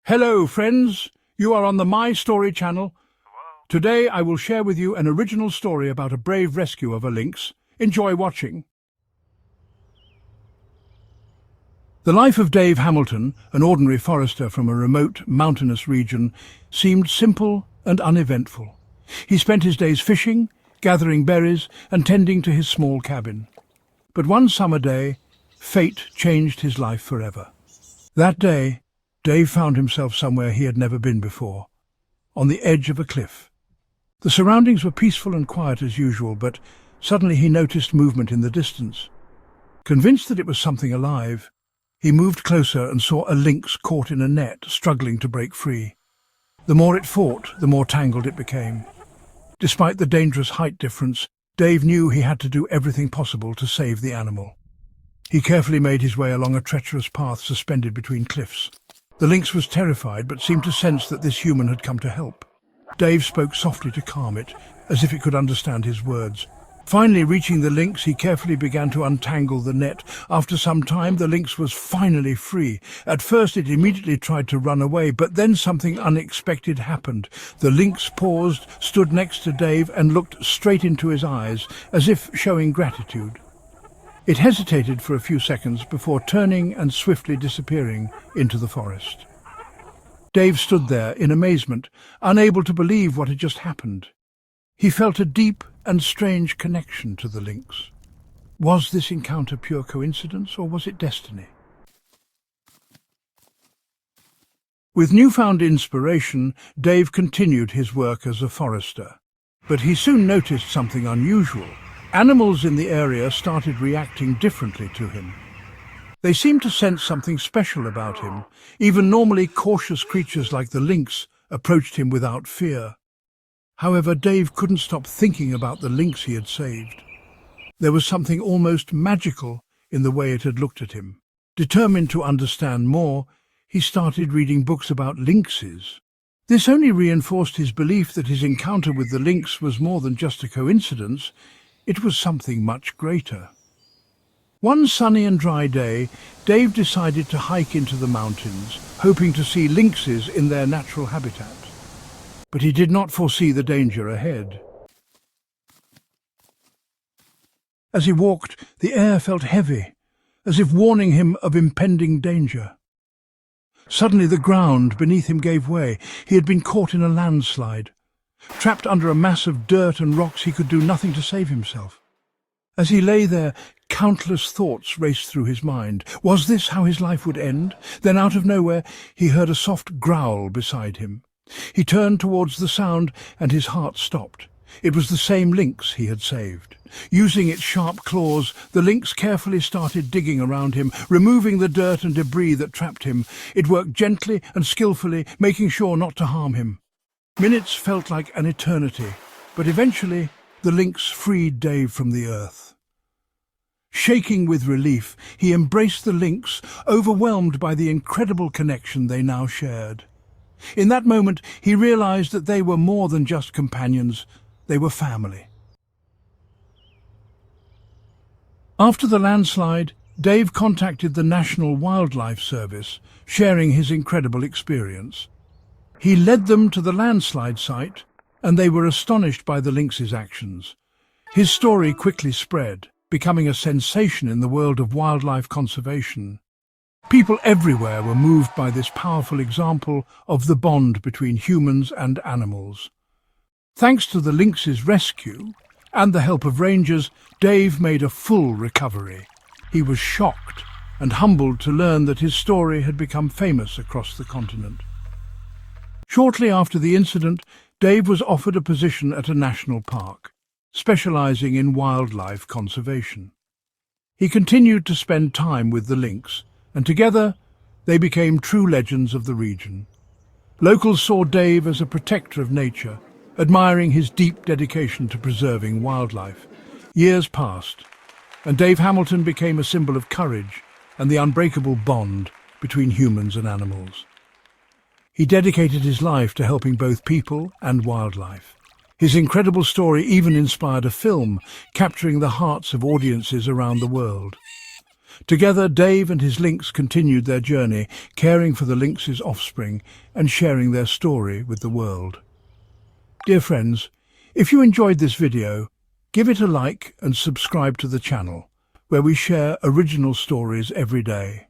Hello, friends. You are on the My Story channel. Today I will share with you an original story about a brave rescue of a lynx. Enjoy watching. The life of Dave Hamilton, an ordinary forester from a remote, mountainous region, seemed simple and uneventful. He spent his days fishing, gathering berries, and tending to his small cabin. But one summer day, fate changed his life forever. That day, Dave found himself somewhere he had never been before, on the edge of a cliff. The surroundings were peaceful and quiet as usual, but suddenly he noticed movement in the distance. Convinced that it was something alive, he moved closer and saw a lynx caught in a net, struggling to break free. The more it fought, the more tangled it became. Despite the dangerous height difference, Dave knew he had to do everything possible to save the animal. He carefully made his way along a treacherous path suspended between cliffs. The lynx was terrified, but seemed to sense that this human had come to help. Dave spoke softly to calm it, as if it could understand his words. Finally reaching the lynx, he carefully began to untangle the net. After some time, the lynx was finally free. At first, it immediately tried to run away, but then something unexpected happened. The lynx paused, stood next to Dave, and looked straight into his eyes, as if showing gratitude. It hesitated for a few seconds before turning and swiftly disappearing into the forest. Dave stood there in amazement, unable to believe what had just happened. He felt a deep and strange connection to the lynx. Was this encounter pure coincidence, or was it destiny? With newfound inspiration, Dave continued his work as a forester. But he soon noticed something unusual. Animals in the area started reacting differently to him. They seemed to sense something special about him. Even normally cautious creatures like the lynx approached him without fear. However, Dave couldn't stop thinking about the lynx he had saved. There was something almost magical in the way it had looked at him. Determined to understand more, he started reading books about lynxes. This only reinforced his belief that his encounter with the lynx was more than just a coincidence. It was something much greater. One sunny and dry day, Dave decided to hike into the mountains, hoping to see lynxes in their natural habitat. But he did not foresee the danger ahead. As he walked, the air felt heavy, as if warning him of impending danger. Suddenly the ground beneath him gave way. He had been caught in a landslide. Trapped under a mass of dirt and rocks, he could do nothing to save himself. As he lay there, countless thoughts raced through his mind. Was this how his life would end? Then out of nowhere, he heard a soft growl beside him. He turned towards the sound, and his heart stopped. It was the same lynx he had saved. Using its sharp claws, the lynx carefully started digging around him, removing the dirt and debris that trapped him. It worked gently and skillfully, making sure not to harm him. Minutes felt like an eternity, but eventually the lynx freed Dave from the earth. Shaking with relief, he embraced the lynx, overwhelmed by the incredible connection they now shared. In that moment, he realized that they were more than just companions, they were family. After the landslide, Dave contacted the National Wildlife Service, sharing his incredible experience. He led them to the landslide site, and they were astonished by the lynx's actions. His story quickly spread, becoming a sensation in the world of wildlife conservation. People everywhere were moved by this powerful example of the bond between humans and animals. Thanks to the lynx's rescue and the help of rangers, Dave made a full recovery. He was shocked and humbled to learn that his story had become famous across the continent. Shortly after the incident, Dave was offered a position at a national park, specializing in wildlife conservation. He continued to spend time with the lynx, and together they became true legends of the region. Locals saw Dave as a protector of nature, admiring his deep dedication to preserving wildlife. Years passed, and Dave Hamilton became a symbol of courage and the unbreakable bond between humans and animals. He dedicated his life to helping both people and wildlife. His incredible story even inspired a film, capturing the hearts of audiences around the world. Together, Dave and his lynx continued their journey, caring for the lynx's offspring and sharing their story with the world. Dear friends, if you enjoyed this video, give it a like and subscribe to the channel, where we share original stories every day.